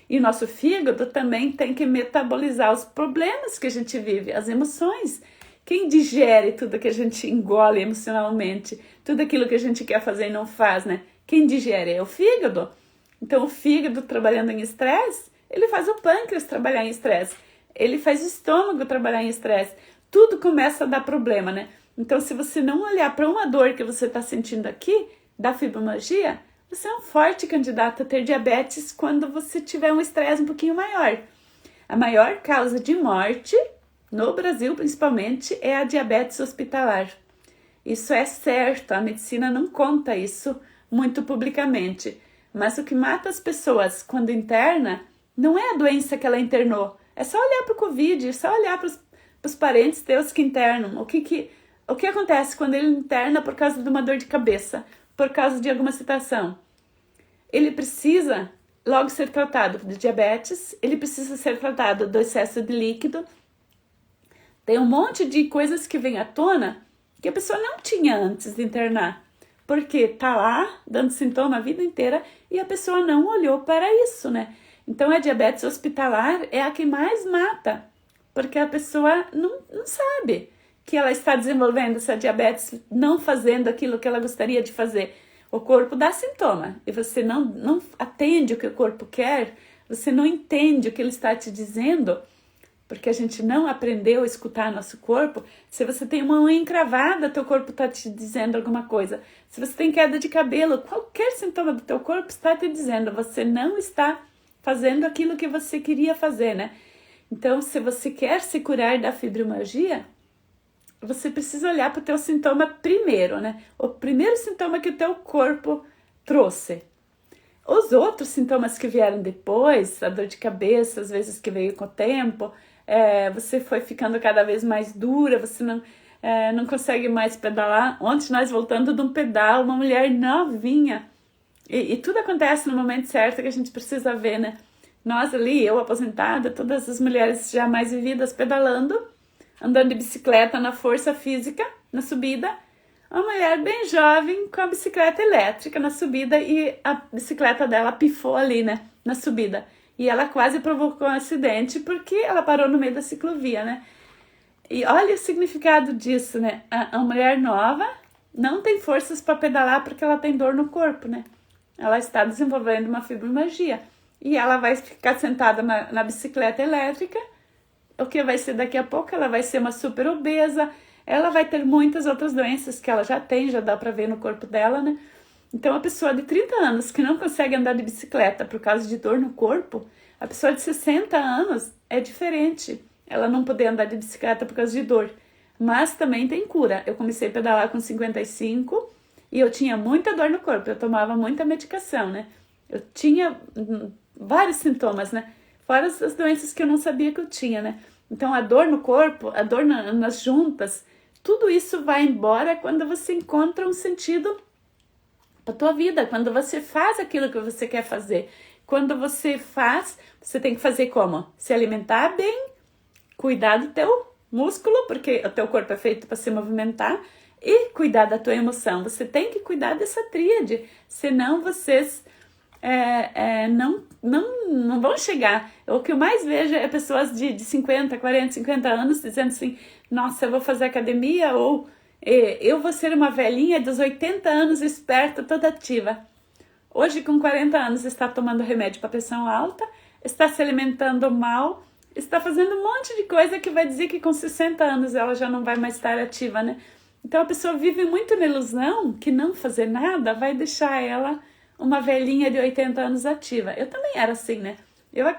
A: E o nosso fígado também tem que metabolizar os problemas que a gente vive, as emoções. Quem digere tudo que a gente engole emocionalmente, tudo aquilo que a gente quer fazer e não faz, né? Quem digere é o fígado. Então, o fígado trabalhando em estresse, ele faz o pâncreas trabalhar em estresse. Ele faz o estômago trabalhar em estresse. Tudo começa a dar problema, né? Então, se você não olhar para uma dor que você está sentindo aqui, da fibromialgia, você é um forte candidato a ter diabetes quando você tiver um estresse um pouquinho maior. A maior causa de morte, no Brasil principalmente, é a diabetes hospitalar. Isso é certo, a medicina não conta isso muito publicamente. Mas o que mata as pessoas quando interna não é a doença que ela internou. É só olhar para o Covid, é só olhar para os parentes teus que internam. O que acontece quando ele interna por causa de uma dor de cabeça, por causa de alguma situação? Ele precisa logo ser tratado de diabetes, ele precisa ser tratado do excesso de líquido. Tem um monte de coisas que vem à tona que a pessoa não tinha antes de internar. Porque tá lá, dando sintoma a vida inteira, e a pessoa não olhou para isso, né? Então, a diabetes hospitalar é a que mais mata, porque a pessoa não sabe que ela está desenvolvendo essa diabetes, não fazendo aquilo que ela gostaria de fazer. O corpo dá sintoma, e você não atende o que o corpo quer, você não entende o que ele está te dizendo, porque a gente não aprendeu a escutar nosso corpo. Se você tem uma unha encravada, teu corpo está te dizendo alguma coisa. Se você tem queda de cabelo, qualquer sintoma do teu corpo está te dizendo, você não está fazendo aquilo que você queria fazer, né? Então, se você quer se curar da fibromialgia, você precisa olhar para o teu sintoma primeiro, né? O primeiro sintoma que o teu corpo trouxe. Os outros sintomas que vieram depois, a dor de cabeça, às vezes que veio com o tempo, você foi ficando cada vez mais dura, você não consegue mais pedalar. Ontem nós voltando de um pedal, uma mulher novinha, e tudo acontece no momento certo que a gente precisa ver, né? Nós ali, eu aposentada, todas as mulheres já mais vividas pedalando, andando de bicicleta na força física, na subida, uma mulher bem jovem com a bicicleta elétrica na subida e a bicicleta dela pifou ali, né, na subida. E ela quase provocou um acidente porque ela parou no meio da ciclovia, né? E olha o significado disso, né? A mulher nova não tem forças para pedalar porque ela tem dor no corpo, né? Ela está desenvolvendo uma fibromialgia. E ela vai ficar sentada na bicicleta elétrica. O que vai ser daqui a pouco? Ela vai ser uma super obesa. Ela vai ter muitas outras doenças que ela já tem, já dá para ver no corpo dela, né? Então, a pessoa de 30 anos que não consegue andar de bicicleta por causa de dor no corpo, a pessoa de 60 anos é diferente. Ela não poder andar de bicicleta por causa de dor. Mas também tem cura. Eu comecei a pedalar com 55 e eu tinha muita dor no corpo. Eu tomava muita medicação, né? Eu tinha vários sintomas, né? Fora as doenças que eu não sabia que eu tinha, né? Então, a dor no corpo, a dor nas juntas, tudo isso vai embora quando você encontra um sentido para a tua vida, quando você faz aquilo que você quer fazer. Quando você faz, você tem que fazer como? Se alimentar bem, cuidar do teu músculo, porque o teu corpo é feito para se movimentar, e cuidar da tua emoção. Você tem que cuidar dessa tríade, senão vocês não vão chegar. O que eu mais vejo é pessoas de 50, 40, 50 anos dizendo assim, nossa, eu vou fazer academia, ou eu vou ser uma velhinha dos 80 anos esperta, toda ativa. Hoje, com 40 anos, está tomando remédio para pressão alta, está se alimentando mal, está fazendo um monte de coisa que vai dizer que com 60 anos ela já não vai mais estar ativa, né? Então a pessoa vive muito na ilusão que não fazer nada vai deixar ela uma velhinha de 80 anos ativa. Eu também era assim, né?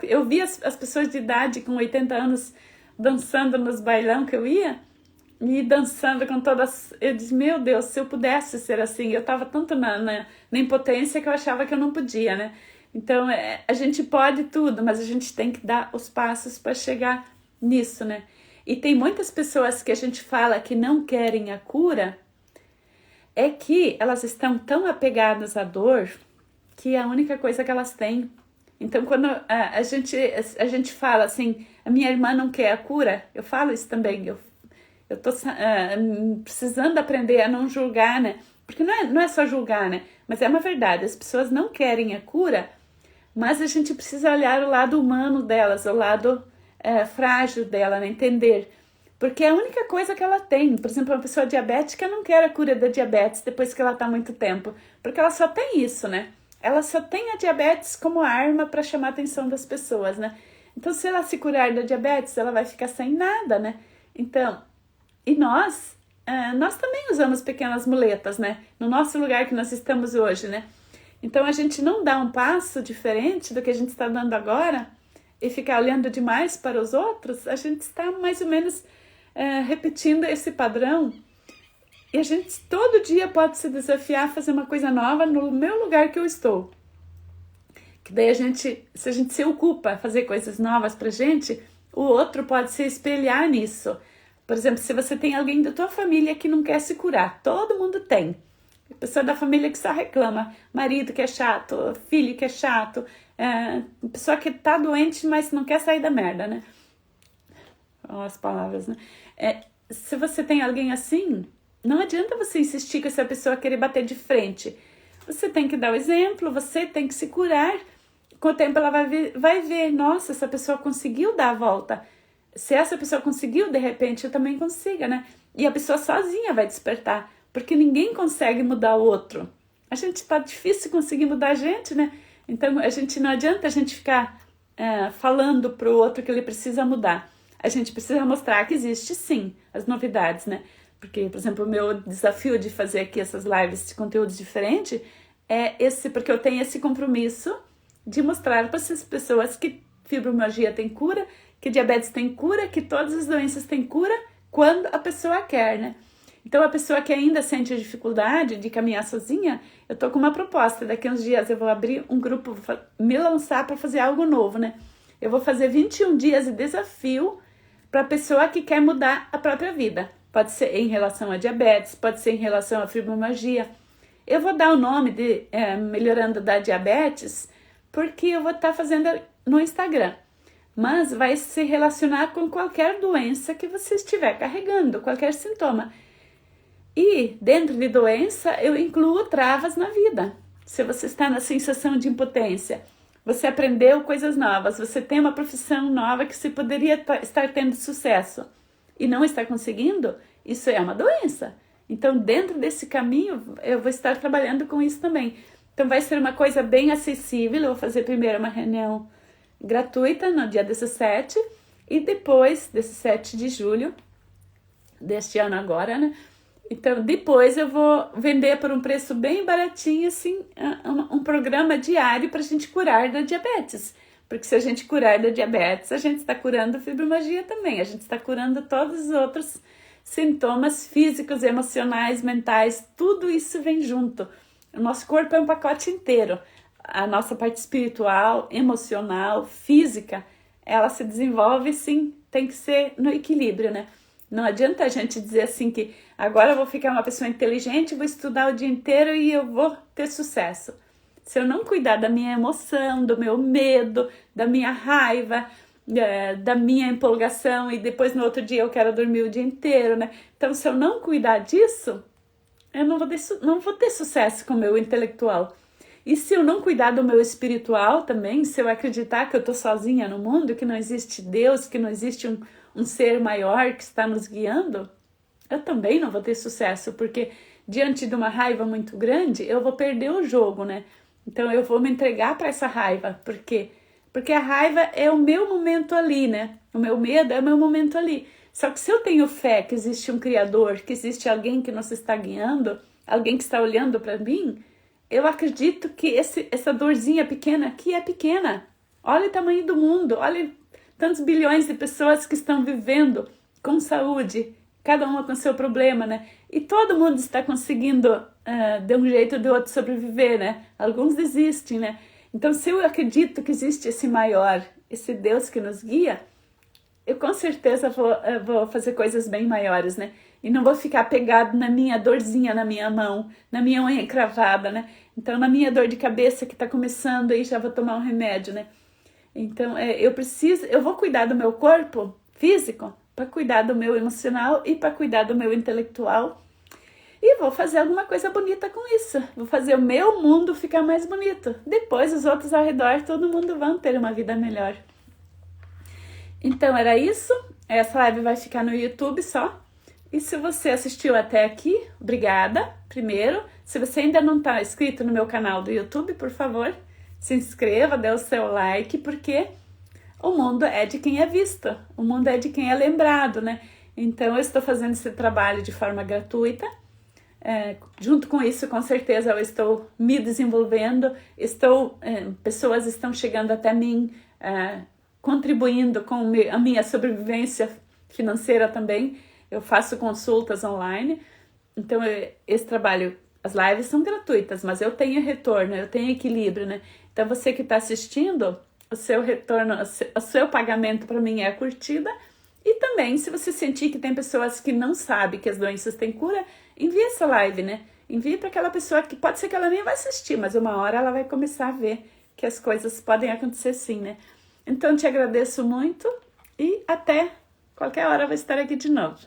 A: Eu via as pessoas de idade com 80 anos dançando nos bailão que eu ia, e dançando com todas... Eu disse, meu Deus, se eu pudesse ser assim, eu estava tanto na impotência que eu achava que eu não podia, né? Então, a gente pode tudo, mas a gente tem que dar os passos para chegar nisso, né? E tem muitas pessoas que a gente fala que não querem a cura, é que elas estão tão apegadas à dor, que é a única coisa que elas têm. Então, quando a gente fala assim, a minha irmã não quer a cura, eu falo isso também, eu tô precisando aprender a não julgar, né? Porque não é só julgar, né? Mas é uma verdade, as pessoas não querem a cura, mas a gente precisa olhar o lado humano delas, o lado frágil dela, né? Entender. Porque é a única coisa que ela tem. Por exemplo, uma pessoa diabética não quer a cura da diabetes depois que ela está há muito tempo. Porque ela só tem isso, né? Ela só tem a diabetes como arma para chamar a atenção das pessoas, né? Então, se ela se curar da diabetes, ela vai ficar sem nada, né? Então, e nós também usamos pequenas muletas, né? No nosso lugar que nós estamos hoje, né? Então, a gente não dá um passo diferente do que a gente está dando agora e ficar olhando demais para os outros, a gente está mais ou menos repetindo esse padrão. E a gente todo dia pode se desafiar a fazer uma coisa nova no meu lugar que eu estou. Que daí se a gente se ocupa a fazer coisas novas pra gente, o outro pode se espelhar nisso. Por exemplo, se você tem alguém da tua família que não quer se curar, todo mundo tem. Pessoa da família que só reclama, marido que é chato, filho que é chato, pessoa que tá doente, mas não quer sair da merda, né? As palavras, né? Se você tem alguém assim, não adianta você insistir com essa pessoa querer bater de frente. Você tem que dar o exemplo, você tem que se curar. Com o tempo ela vai ver, nossa, essa pessoa conseguiu dar a volta. Se essa pessoa conseguiu, de repente eu também consiga, né? E a pessoa sozinha vai despertar, porque ninguém consegue mudar o outro. A gente tá difícil conseguir mudar a gente, né? Então não adianta a gente ficar falando pro outro que ele precisa mudar. A gente precisa mostrar que existe sim as novidades, né? Porque, por exemplo, o meu desafio de fazer aqui essas lives de conteúdos diferentes é esse, porque eu tenho esse compromisso de mostrar para essas pessoas que fibromialgia tem cura, que diabetes tem cura, que todas as doenças têm cura quando a pessoa quer, né? Então, a pessoa que ainda sente a dificuldade de caminhar sozinha, eu tô com uma proposta. Daqui a uns dias eu vou abrir um grupo, me lançar para fazer algo novo, né? Eu vou fazer 21 dias de desafio para a pessoa que quer mudar a própria vida. Pode ser em relação a diabetes, pode ser em relação à fibromialgia. Eu vou dar o nome de Melhorando da Diabetes, porque eu vou estar fazendo no Instagram. Mas vai se relacionar com qualquer doença que você estiver carregando, qualquer sintoma. E dentro de doença, eu incluo travas na vida. Se você está na sensação de impotência, você aprendeu coisas novas, você tem uma profissão nova que você poderia estar tendo sucesso e não está conseguindo, isso é uma doença. Então, dentro desse caminho, eu vou estar trabalhando com isso também. Então, vai ser uma coisa bem acessível. Eu vou fazer primeiro uma reunião gratuita no dia 17 e depois, 17 de julho deste ano agora, né? Então, depois eu vou vender por um preço bem baratinho, assim, um programa diário para a gente curar da diabetes. Porque se a gente curar da diabetes, a gente está curando a fibromialgia também. A gente está curando todos os outros sintomas físicos, emocionais, mentais. Tudo isso vem junto. O nosso corpo é um pacote inteiro. A nossa parte espiritual, emocional, física, ela se desenvolve, sim, tem que ser no equilíbrio, né? Não adianta a gente dizer assim que agora eu vou ficar uma pessoa inteligente, vou estudar o dia inteiro e eu vou ter sucesso. Se eu não cuidar da minha emoção, do meu medo, da minha raiva, da minha empolgação e depois no outro dia eu quero dormir o dia inteiro, né? Então, se eu não cuidar disso, eu não vou ter sucesso com o meu intelectual. E se eu não cuidar do meu espiritual também, se eu acreditar que eu tô sozinha no mundo, que não existe Deus, que não existe um ser maior que está nos guiando, eu também não vou ter sucesso, porque diante de uma raiva muito grande, eu vou perder o jogo, né? Então eu vou me entregar para essa raiva, por quê? Porque a raiva é o meu momento ali, né? O meu medo é o meu momento ali. Só que se eu tenho fé que existe um Criador, que existe alguém que nos está guiando, alguém que está olhando para mim, eu acredito que essa dorzinha pequena aqui é pequena. Olha o tamanho do mundo, olha tantos bilhões de pessoas que estão vivendo com saúde, cada uma com seu problema, né? E todo mundo está conseguindo, de um jeito ou de outro, sobreviver, né? Alguns desistem, né? Então, se eu acredito que existe esse maior, esse Deus que nos guia, eu com certeza vou fazer coisas bem maiores, né? E não vou ficar pegado na minha dorzinha, na minha mão, na minha unha encravada, né? Então, na minha dor de cabeça que tá começando aí, já vou tomar um remédio, né? Então, eu vou cuidar do meu corpo físico para cuidar do meu emocional e para cuidar do meu intelectual. E vou fazer alguma coisa bonita com isso. Vou fazer o meu mundo ficar mais bonito. Depois, os outros ao redor, todo mundo vão ter uma vida melhor. Então, era isso. Essa live vai ficar no YouTube só. E se você assistiu até aqui, obrigada, primeiro. Se você ainda não está inscrito no meu canal do YouTube, por favor, se inscreva, dê o seu like, porque o mundo é de quem é visto, o mundo é de quem é lembrado, né? Então, eu estou fazendo esse trabalho de forma gratuita. Junto com isso, com certeza, eu estou me desenvolvendo, pessoas estão chegando até mim, contribuindo com a minha sobrevivência financeira também. Eu faço consultas online, então esse trabalho, as lives são gratuitas, mas eu tenho retorno, eu tenho equilíbrio, né? Então você que está assistindo, o seu retorno, o seu pagamento para mim é a curtida. E também, se você sentir que tem pessoas que não sabem que as doenças têm cura, envie essa live, né? Envie para aquela pessoa que pode ser que ela nem vai assistir, mas uma hora ela vai começar a ver que as coisas podem acontecer sim, né? Então, te agradeço muito e até qualquer hora eu vou estar aqui de novo.